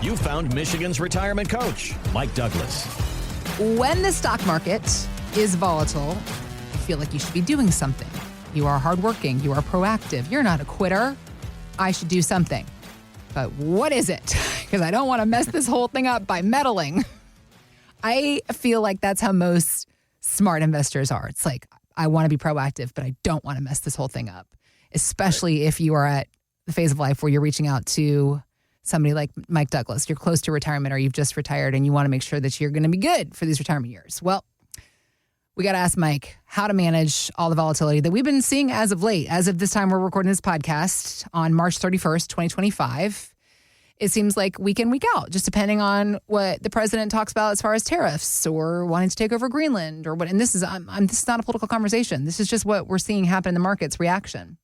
You found Michigan's retirement coach, Mike Douglas. When the stock market is volatile, you feel like you should be doing something. You are hardworking. You are proactive. You're not a quitter. I should do something. But what is it? Because I don't want to mess this whole thing up by meddling. I feel like that's how most smart investors are. It's like, I want to be proactive, but I don't want to mess this whole thing up, especially if you are at the phase of life where you're reaching out to somebody like Mike Douglas. You're close to retirement or you've just retired and you want to make sure that you're going to be good for these retirement years. Well, we got to ask Mike how to manage all the volatility that we've been seeing as of late. As of this time, we're recording this podcast on March 31st, 2025. It seems like week in, week out, just depending on what the president talks about as far as tariffs or wanting to take over Greenland or what. And this is this is not a political conversation. This is just what we're seeing happen in the markets, reaction.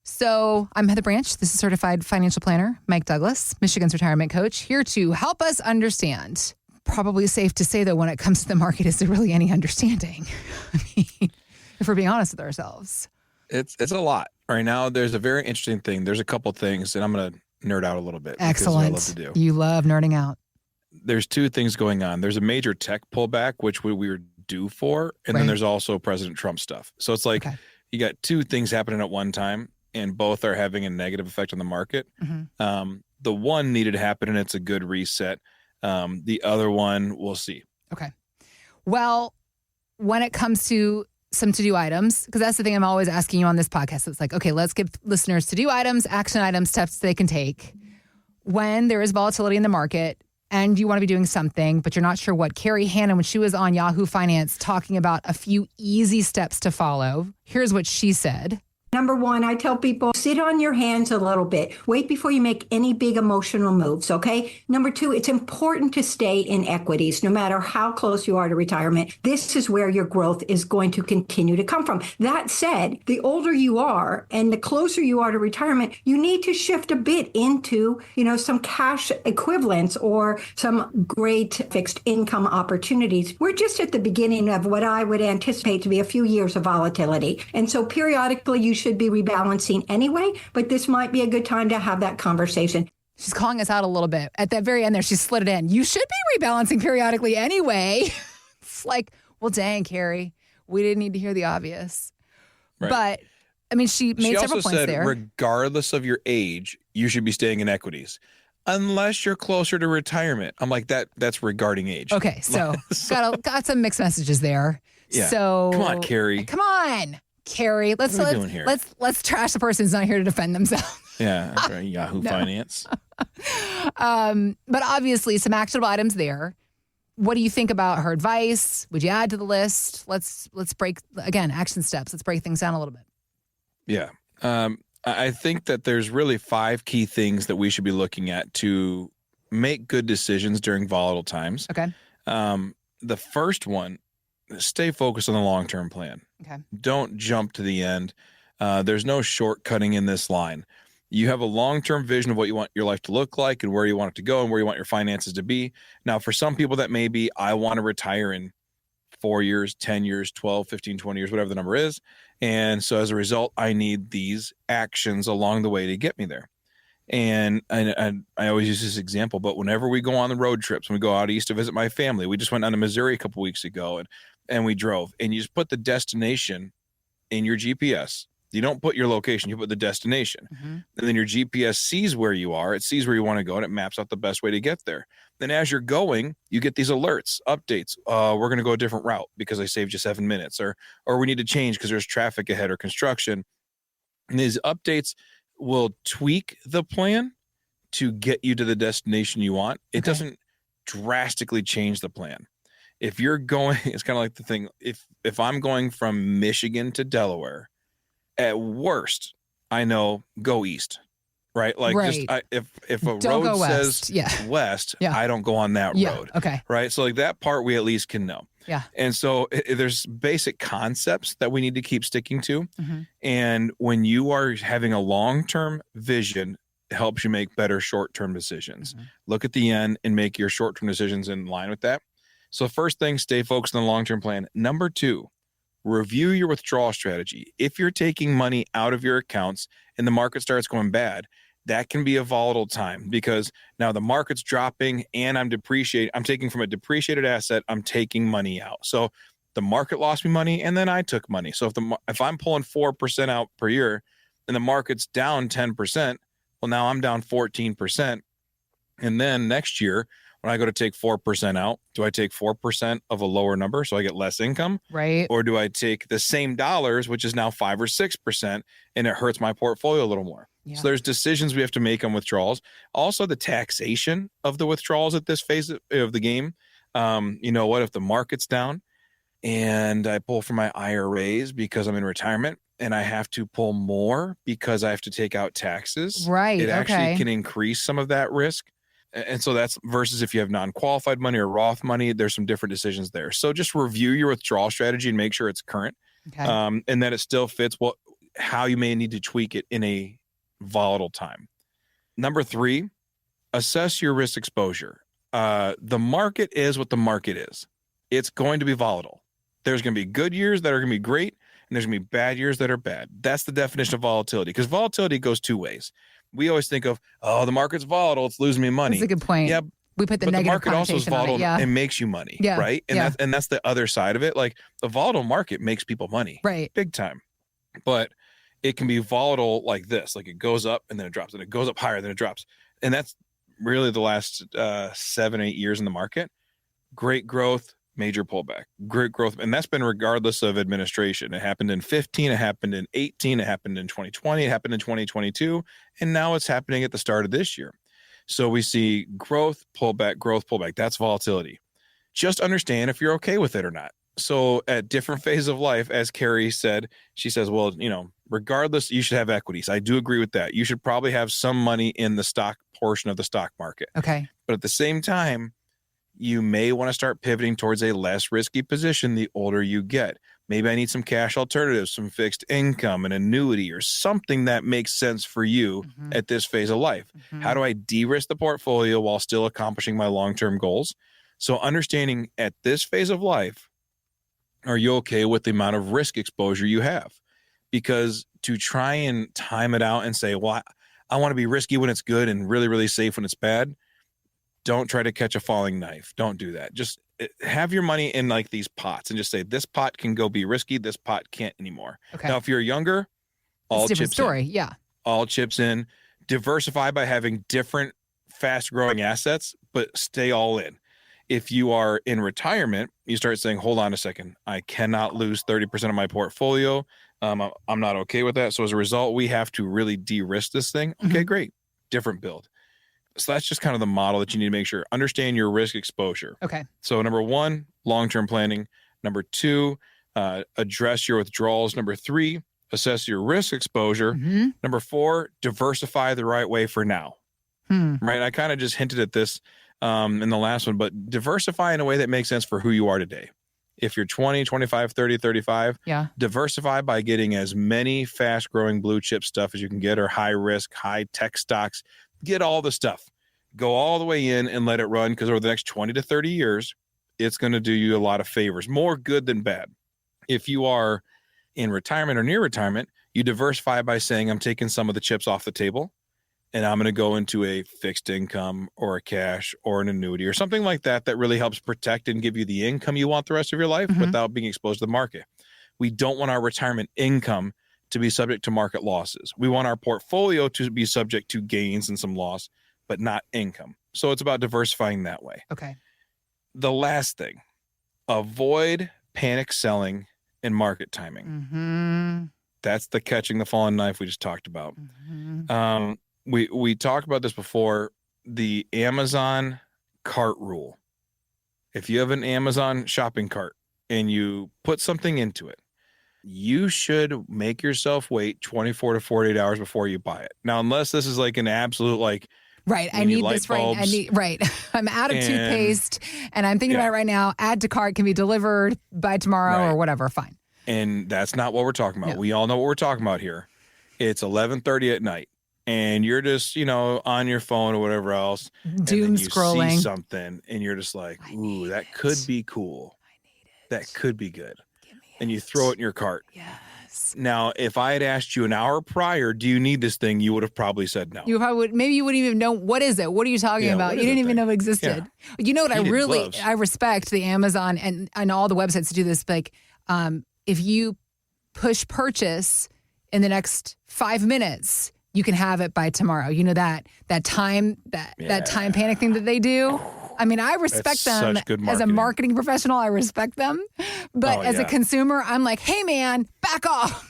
So I'm Heather Branch. This is certified financial planner, Mike Douglas, Michigan's retirement coach, here to help us understand. Probably safe to say, though, when it comes to the market, is there really any understanding? I mean, if we're being honest with ourselves. It's a lot. Right now, there's a very interesting thing. There's a couple things, and I'm going to nerd out a little bit. Excellent. I love to do. You love nerding out. There's two things going on. There's a major tech pullback, which we were due for, and then there's also President Trump stuff. So it's like you got two things happening at one time, and both are having a negative effect on the market. Mm-hmm. The one needed to happen, and it's a good reset. The other one, we'll see. Okay. Well, when it comes to some to-do items, because that's the thing I'm always asking you on this podcast. It's like, okay, let's give listeners to-do items, action items, steps they can take when there is volatility in the market and you want to be doing something, but you're not sure what. Carrie Hannon, when she was on Yahoo Finance talking about a few easy steps to follow, here's what she said. Number one, I tell people, sit on your hands a little bit. Wait before you make any big emotional moves, okay? Number two, it's important to stay in equities, no matter how close you are to retirement. This is where your growth is going to continue to come from. That said, the older you are and the closer you are to retirement, you need to shift a bit into, some cash equivalents or some great fixed income opportunities. We're just at the beginning of what I would anticipate to be a few years of volatility. And so periodically, you should be rebalancing anyway, but this might be a good time to have that conversation. She's calling us out a little bit. At that very end there, she slid it in. You should be rebalancing periodically anyway. It's like, well, dang, Carrie, we didn't need to hear the obvious. Right. But, I mean, she made several points there. She also said, regardless of your age, you should be staying in equities. Unless you're closer to retirement. I'm like, that's regarding age. Okay, so got some mixed messages there. Yeah. So come on, Carrie. Come on. Carrie, let's trash the person who's not here to defend themselves. Yeah, that's right. Yahoo Finance. But obviously, some actionable items there. What do you think about her advice? Would you add to the list? Let's break, again, action steps. Let's break things down a little bit. Yeah. I think that there's really 5 key things that we should be looking at to make good decisions during volatile times. Okay. The first one, stay focused on the long-term plan. Okay. Don't jump to the end. There's no shortcutting in this line. You have a long-term vision of what you want your life to look like and where you want it to go and where you want your finances to be. Now, for some people that may be, I want to retire in 4 years, 10 years, 12, 15, 20 years, whatever the number is. And so as a result, I need these actions along the way to get me there. And I always use this example, but whenever we go on the road trips, when we go out east to visit my family, we just went down to Missouri a couple weeks ago and we drove, and you just put the destination in your GPS. You don't put your location, you put the destination. Mm-hmm. And then your GPS sees where you are, it sees where you want to go, and it maps out the best way to get there. Then as you're going, you get these alerts, updates. We're going to go a different route because I saved you 7 minutes, or we need to change because there's traffic ahead or construction. And these updates will tweak the plan to get you to the destination you want. It doesn't drastically change the plan. If you're going, it's kind of like the thing, if I'm going from Michigan to Delaware, at worst, I know go east, right? Like if a road says west, I don't go on that road. Okay. Right. So like that part we at least can know. Yeah. And so there's basic concepts that we need to keep sticking to. Mm-hmm. And when you are having a long-term vision, it helps you make better short-term decisions. Mm-hmm. Look at the end and make your short-term decisions in line with that. So first thing, stay focused on the long-term plan. Number 2, review your withdrawal strategy. If you're taking money out of your accounts and the market starts going bad, that can be a volatile time because now the market's dropping and I'm taking from a depreciated asset, I'm taking money out. So the market lost me money and then I took money. So if I'm pulling 4% out per year and the market's down 10%, well, now I'm down 14%. And then next year, when I go to take 4% out, do I take 4% of a lower number so I get less income? Right. Or do I take the same dollars, which is now 5 or 6%, and it hurts my portfolio a little more? Yeah. So there's decisions we have to make on withdrawals. Also, the taxation of the withdrawals at this phase of the game. You know what? If the market's down and I pull from my IRAs because I'm in retirement and I have to pull more because I have to take out taxes, Right. it actually can increase some of that risk. And so that's versus if you have non-qualified money or Roth money, there's some different decisions there. So just review your withdrawal strategy and make sure it's current, Okay. and that it still fits how you may need to tweak it in a volatile time. Number 3, assess your risk exposure. The market is what the market is. It's going to be volatile. There's going to be good years that are going to be great, and there's going to be bad years that are bad. That's the definition of volatility, because volatility goes 2 ways. We always think of, the market's volatile, it's losing me money. That's a good point. Yeah, we put the but negative the market also is connotation on volatile it. Yeah. and makes you money, Yeah. right? And that's the other side of it. Like the volatile market makes people money, Right. big time. But it can be volatile like this, like it goes up and then it drops, and it goes up higher, then it drops. And that's really the last 7-8 years in the market. Great growth, major pullback, great growth. And that's been regardless of administration. It happened in 15, it happened in 18, it happened in 2020, it happened in 2022, and now it's happening at the start of this year. So we see growth, pullback. That's volatility. Just understand if you're okay with it or not. So at different phases of life, as Carrie said, she says, well, regardless, you should have equities. I do agree with that. You should probably have some money in the stock portion of the stock market. Okay. But at the same time, you may want to start pivoting towards a less risky position the older you get. Maybe I need some cash alternatives, some fixed income, an annuity, or something that makes sense for you at this phase of life. How do I de-risk the portfolio while still accomplishing my long-term goals? So understanding at this phase of life, are you okay with the amount of risk exposure you have? Because to try and time it out and say, well, I want to be risky when it's good and really, really safe when it's bad, don't try to catch a falling knife. Don't do that. Just have your money in like these pots and just say, this pot can go be risky. This pot can't anymore. Okay. Now, if you're younger, all it's a different chips story. in. Yeah. All chips in. Diversify by having different fast-growing assets, but stay all in. If you are in retirement, you start saying, hold on a second, I cannot lose 30% of my portfolio. I'm not okay with that. So as a result, we have to really de-risk this thing. Okay, great. Different build. So that's just kind of the model that you need to make sure. Understand your risk exposure. Okay. So number 1, long-term planning. Number 2, address your withdrawals. Number 3, assess your risk exposure. Number 4, diversify the right way for now. Right? I kind of just hinted at this in the last one, but diversify in a way that makes sense for who you are today. If you're 20, 25, 30, 35, diversify by getting as many fast-growing blue chip stuff as you can get, or high-risk, high-tech stocks. Get all the stuff. Go all the way in and let it run, because over the next 20 to 30 years, it's going to do you a lot of favors, more good than bad. If you are in retirement or near retirement, you diversify by saying, I'm taking some of the chips off the table and I'm going to go into a fixed income or a cash or an annuity or something like that that really helps protect and give you the income you want the rest of your life without being exposed to the market. We don't want our retirement income to be subject to market losses. We want our portfolio to be subject to gains and some loss, but not income. So it's about diversifying that way. Okay. The last thing, avoid panic selling and market timing. That's the catching the fallen knife we just talked about. We talked about this before, the Amazon cart rule. If you have an Amazon shopping cart and you put something into it, you should make yourself wait 24 to 48 hours before you buy it. Now, unless this is like an absolute right. I need this right. I'm out of toothpaste and I'm thinking about it right now. Add to cart, can be delivered by tomorrow or whatever. Fine. And that's not what we're talking about. We all know what we're talking about here. It's 11:30 at night and you're just, on your phone or whatever else. Doom scrolling. See something and you're just like, ooh, that could be cool. I need it. That could be good. And you throw it in your cart. Yes. Yes. Now, if I had asked you an hour prior, do you need this thing? You would have probably said no. You probably would, maybe you wouldn't even know, what is it? What are you talking about? You didn't even know it existed. Yeah. You know what Heated I respect the Amazon and all the websites that do this. Like, if you push purchase in the next 5 minutes, you can have it by tomorrow. You know that time panic thing that they do. I mean, I respect them such good as a marketing. marketing professional. I respect them, but as a consumer, I'm like, hey man, back off.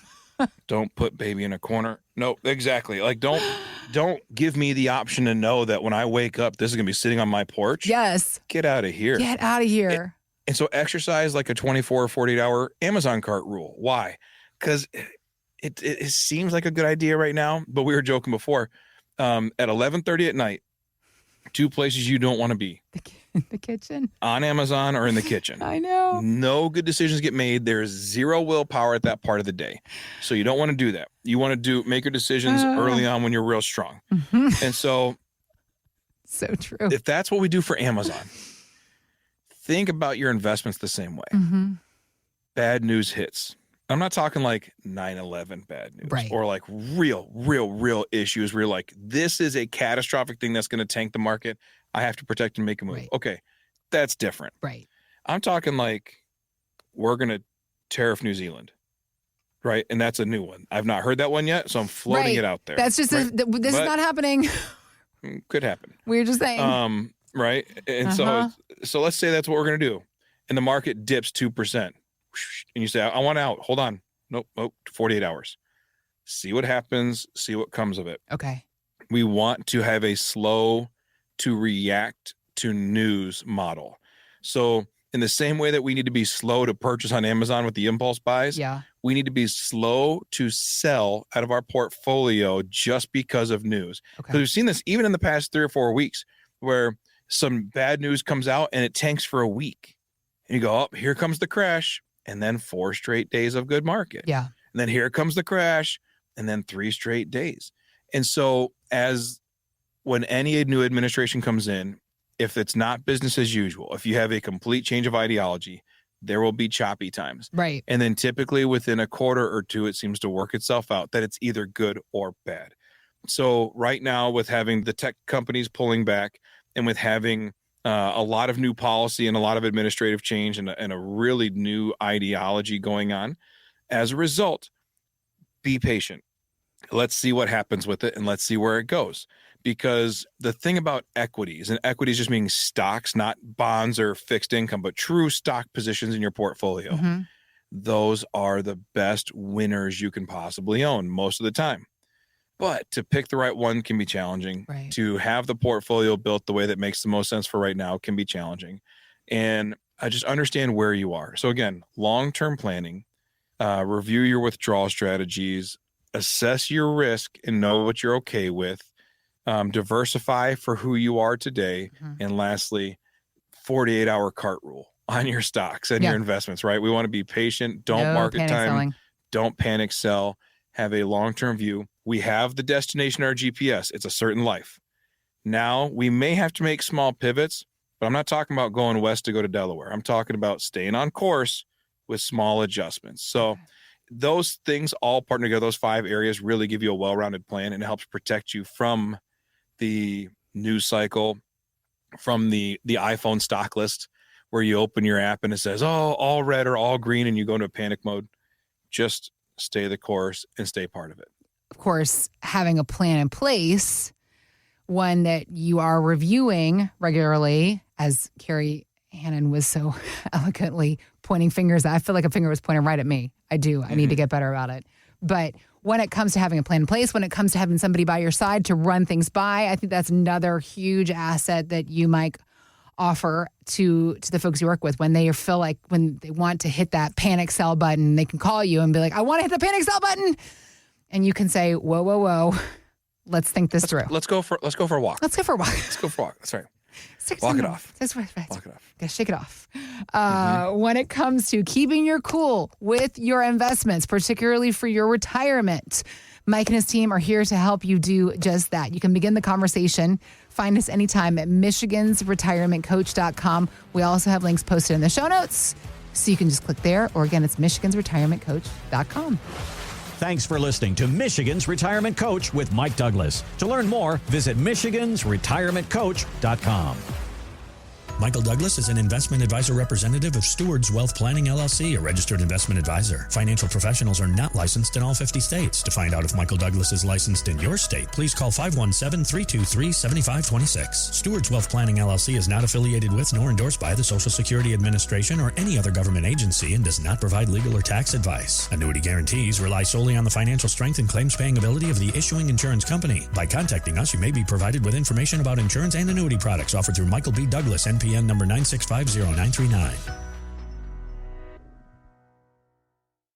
Don't put baby in a corner. No, exactly. Like don't give me the option to know that when I wake up, this is gonna be sitting on my porch. Yes. Get out of here. Get out of here. And so exercise like a 24 or 48 hour Amazon cart rule. Why? Because it seems like a good idea right now, but we were joking before. At 11:30 at night, 2 places you don't want to be. The kitchen. On Amazon or in the kitchen. I know. No good decisions get made. There's zero willpower at that part of the day. So you don't want to do that. You want to make your decisions early on when you're real strong. Mm-hmm. And so true. If that's what we do for Amazon, think about your investments the same way. Mm-hmm. Bad news hits. I'm not talking like 9/11 bad news, right, or like real issues where you're like, this is a catastrophic thing that's going to tank the market. I have to protect and make a move. Right. Okay, that's different. Right. I'm talking like we're going to tariff New Zealand, right? And that's a new one. I've not heard that one yet, so I'm floating it out there. That's just this is not happening. Could happen. We're just saying. Right. And so let's say that's what we're going to do, and the market dips 2%. And you say, I want out. Hold on. Nope. 48 hours. See what happens. See what comes of it. Okay. We want to have a slow to react to news model. So in the same way that we need to be slow to purchase on Amazon with the impulse buys, we need to be slow to sell out of our portfolio just because of news. Because we've seen this even in the past 3 or 4 weeks where some bad news comes out and it tanks for a week. And you go, oh, here comes the crash. And then 4 straight days of good market. Yeah. And then here comes the crash. And then 3 straight days. And so when any new administration comes in, if it's not business as usual, if you have a complete change of ideology, there will be choppy times. Right. And then typically within a quarter or two, it seems to work itself out that it's either good or bad. So right now with having the tech companies pulling back and with having a lot of new policy and a lot of administrative change and a really new ideology going on. As a result, be patient. Let's see what happens with it and let's see where it goes. Because the thing about equities, and equities just meaning stocks, not bonds or fixed income, but true stock positions in your portfolio, those are the best winners you can possibly own most of the time. But to pick the right one can be challenging. Right. To have the portfolio built the way that makes the most sense for right now can be challenging. And I just understand where you are. So again, long-term planning, review your withdrawal strategies, assess your risk and know what you're okay with, diversify for who you are today. And lastly, 48-hour cart rule on your stocks and your investments, right? We want to be patient. Don't market time. Selling. Don't panic sell. Have a long-term view. We have the destination, our GPS. It's a certain life. Now, we may have to make small pivots, but I'm not talking about going west to go to Delaware. I'm talking about staying on course with small adjustments. So those things all partner together. Those 5 areas really give you a well-rounded plan, and it helps protect you from the news cycle, from the iPhone stock list where you open your app and it says, oh, all red or all green, and you go into a panic mode. Just stay the course and stay part of it. Of course, having a plan in place, one that you are reviewing regularly, as Carrie Hannon was so eloquently pointing fingers. I feel like a finger was pointing right at me. I do. I need to get better about it. But when it comes to having a plan in place, when it comes to having somebody by your side to run things by, I think that's another huge asset that you might offer to the folks you work with when they feel like when they want to hit that panic sell button, they can call you and be like, I want to hit the panic sell button. And you can say, whoa. Let's think this through. Let's go for a walk. Let's go for a walk. That's right. Walk it off. Walk it off. Gotta shake it off. When it comes to keeping your cool with your investments, particularly for your retirement, Mike and his team are here to help you do just that. You can begin the conversation. Find us anytime at michigansretirementcoach.com. We also have links posted in the show notes. So you can just click there, or again, it's michigansretirementcoach.com. Thanks for listening to Michigan's Retirement Coach with Mike Douglas. To learn more, visit michigansretirementcoach.com. Michael Douglas is an investment advisor representative of Stewards Wealth Planning, LLC, a registered investment advisor. Financial professionals are not licensed in all 50 states. To find out if Michael Douglas is licensed in your state, please call 517-323-7526. Stewards Wealth Planning, LLC is not affiliated with nor endorsed by the Social Security Administration or any other government agency and does not provide legal or tax advice. Annuity guarantees rely solely on the financial strength and claims-paying ability of the issuing insurance company. By contacting us, you may be provided with information about insurance and annuity products offered through Michael B. Douglas, NPN number 9650939.